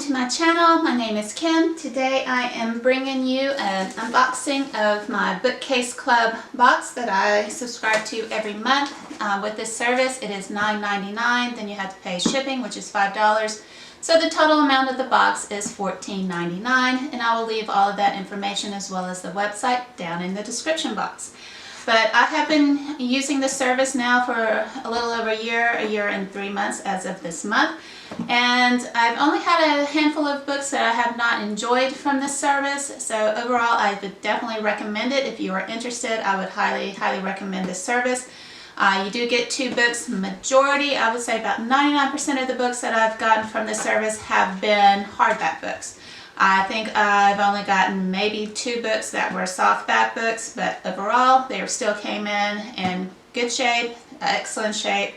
to my channel. My name is Kim. Today I am bringing you an unboxing of my Bookcase.Club box that I subscribe to every month. With this service it is $9.99, then you have to pay shipping, which is $5. So the total amount of the box is $14.99, and I will leave all of that information as well as the website down in the description box. But I have been using the service now for a little over a year and 3 months as of this month. And I've only had a handful of books that I have not enjoyed from this service. So overall, I would definitely recommend it. If you are interested, I would highly, highly recommend this service. You do get 2 books. Majority, I would say about 99% of the books that I've gotten from this service have been hardback books. I think I've only gotten maybe 2 books that were softback books, but overall they still came in good shape, excellent shape,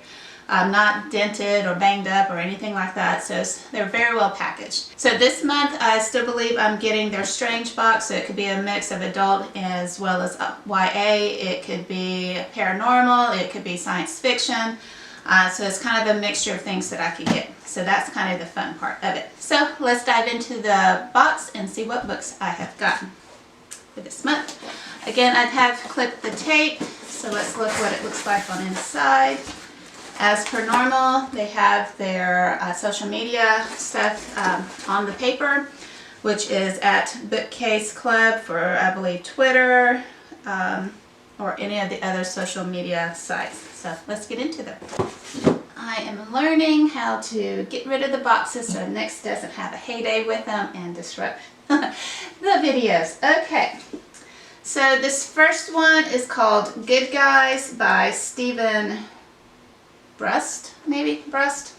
not dented or banged up or anything like that, so they're very well packaged. So this month I still believe I'm getting their Strange box, so it could be a mix of adult as well as YA, it could be paranormal, it could be science fiction. So it's kind of a mixture of things that I could get. So that's kind of the fun part of it. So let's dive into the box and see what books I have gotten for this month. Again, I have clipped the tape, so let's look what it looks like on inside. As per normal, they have their social media stuff on the paper, which is at Bookcase.Club for, I believe, Twitter, or any of the other social media sites. So let's get into them. I am learning how to get rid of the boxes so Nix doesn't have a heyday with them and disrupt the videos. Okay, so this first one is called Good Guys by Stephen Brust, maybe Brust.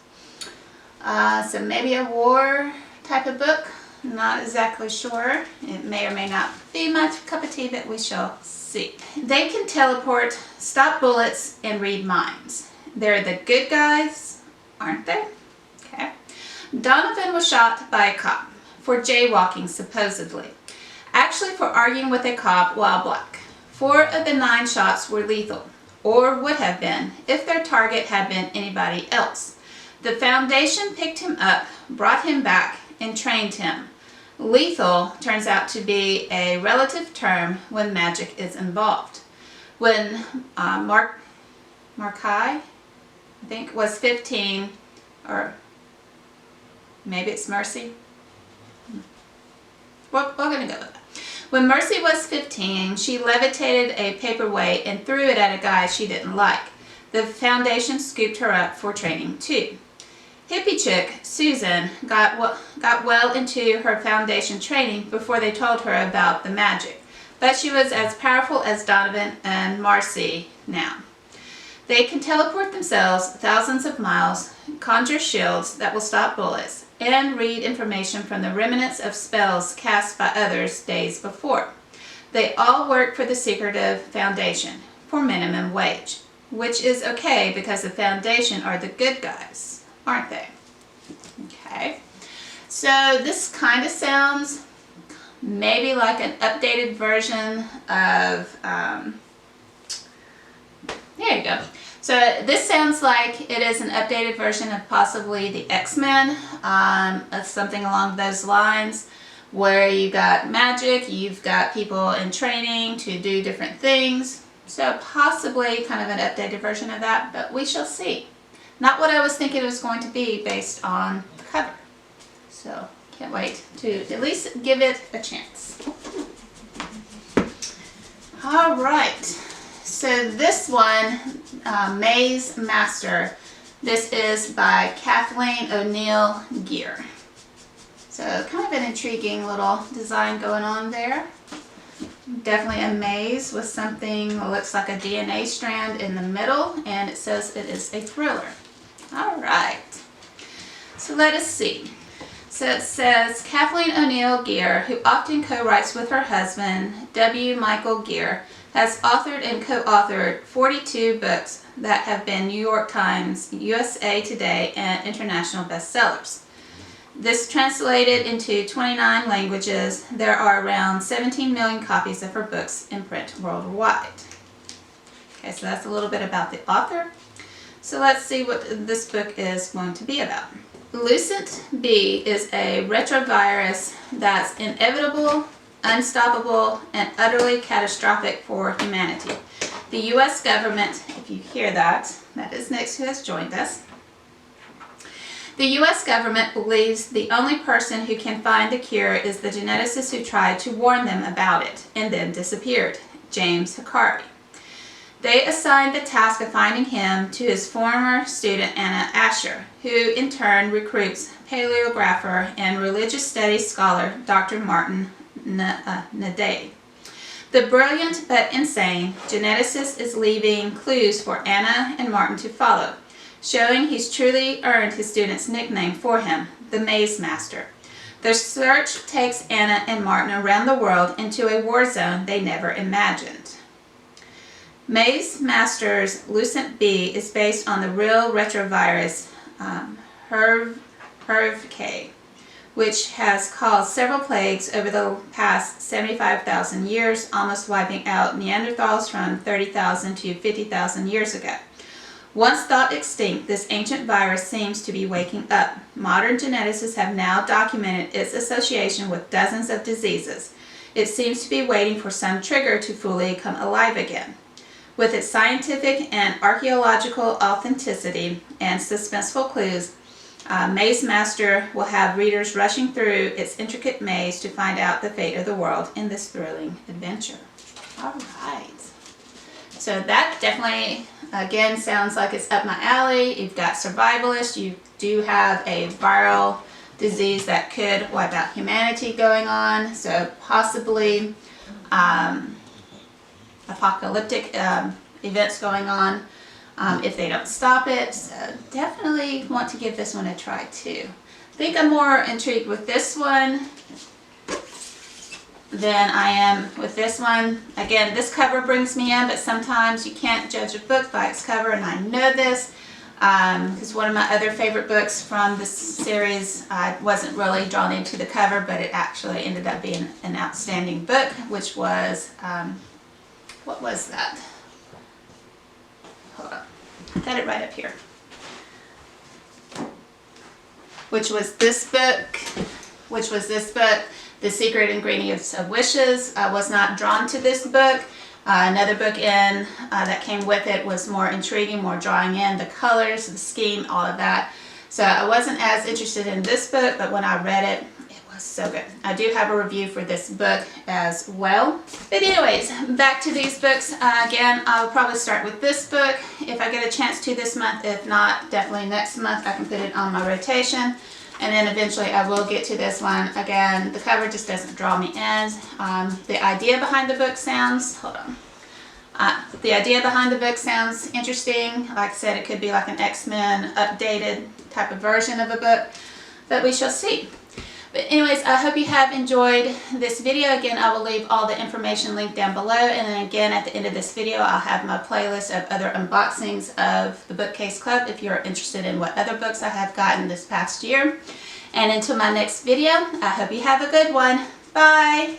So maybe a war type of book. Not exactly sure. It may or may not be my cup of tea, but we shall see. They can teleport, stop bullets, and read minds. They're the good guys, aren't they? Okay. Donovan was shot by a cop for jaywalking, supposedly. Actually for arguing with a cop while black. 4 of the 9 shots were lethal, or would have been, if their target had been anybody else. The Foundation picked him up, brought him back, and trained him. Lethal turns out to be a relative term when magic is involved. When Markai, I think, was 15, or maybe it's Mercy. We're going to go with that. When Mercy was 15, she levitated a paperweight and threw it at a guy she didn't like. The Foundation scooped her up for training too. Hippie chick, Susan, got well into her Foundation training before they told her about the magic, but she was as powerful as Donovan and Marcy now. They can teleport themselves thousands of miles, conjure shields that will stop bullets, and read information from the remnants of spells cast by others days before. They all work for the secretive Foundation for minimum wage, which is okay because the Foundation are the good guys, aren't they? Okay, so this kind of sounds maybe like an updated version of, there you go. So this sounds like it is an updated version of possibly the XMen, something along those lines, where you got magic, you've got people in training to do different things. So possibly kind of an updated version of that, but we shall see. Not what I was thinking it was going to be based on the cover. So can't wait to at least give it a chance. All right. So this one, Maze Master, this is by Kathleen O'Neill Gear. So kind of an intriguing little design going on there. Definitely a maze with something that looks like a DNA strand in the middle, and it says it is a thriller. All right, so let us see. So it says Kathleen O'Neill Gear, who often co-writes with her husband, W. Michael Gear, has authored and co-authored 42 books that have been New York Times, USA Today, and international bestsellers. This translated into 29 languages. There are around 17 million copies of her books in print worldwide. Okay, so that's a little bit about the author. So let's see what this book is going to be about. Lucent B is a retrovirus that's inevitable, unstoppable, and utterly catastrophic for humanity. The U.S. government, if you hear that, that is Nix who has joined us. The U.S. government believes the only person who can find the cure is the geneticist who tried to warn them about it and then disappeared, James Hikari. They assigned the task of finding him to his former student Anna Asher, who in turn recruits paleographer and religious studies scholar Dr. Martin Naday. The brilliant but insane geneticist is leaving clues for Anna and Martin to follow, showing he's truly earned his student's nickname for him, the Maze Master. Their search takes Anna and Martin around the world into a war zone they never imagined. Maze Master's Lucent B is based on the real retrovirus HERV-K, which has caused several plagues over the past 75,000 years, almost wiping out Neanderthals from 30,000 to 50,000 years ago. Once thought extinct, this ancient virus seems to be waking up. Modern geneticists have now documented its association with dozens of diseases. It seems to be waiting for some trigger to fully come alive again. With its scientific and archaeological authenticity and suspenseful clues, Maze Master will have readers rushing through its intricate maze to find out the fate of the world in this thrilling adventure. All right. So that definitely, again, sounds like it's up my alley. You've got Survivalist. You do have a viral disease that could wipe out humanity going on. So possibly apocalyptic events going on if they don't stop it. So definitely want to give this one a try too. I think I'm more intrigued with this one than I am with this one. Again, this cover brings me in, but sometimes you can't judge a book by its cover, and I know this because one of my other favorite books from this series, I wasn't really drawn into the cover, but it actually ended up being an outstanding book, which was what was that? Hold on. I got it right up here. Which was this book. The Secret Ingredients of Wishes. I was not drawn to this book. Another book that came with it was more intriguing, more drawing in the colors, the scheme, all of that. So I wasn't as interested in this book, but when I read it, so good. I do have a review for this book as well. But anyways, back to these books. Again, I'll probably start with this book if I get a chance to this month. If not, definitely next month I can put it on my rotation. And then eventually I will get to this one. Again, the cover just doesn't draw me in. The idea behind the book sounds, hold on. The idea behind the book sounds interesting. Like I said, it could be like an XMen updated type of version of a book, but we shall see. But anyways, I hope you have enjoyed this video. Again, I will leave all the information linked down below. And then again, at the end of this video, I'll have my playlist of other unboxings of the Bookcase Club if you're interested in what other books I have gotten this past year. And until my next video, I hope you have a good one. Bye!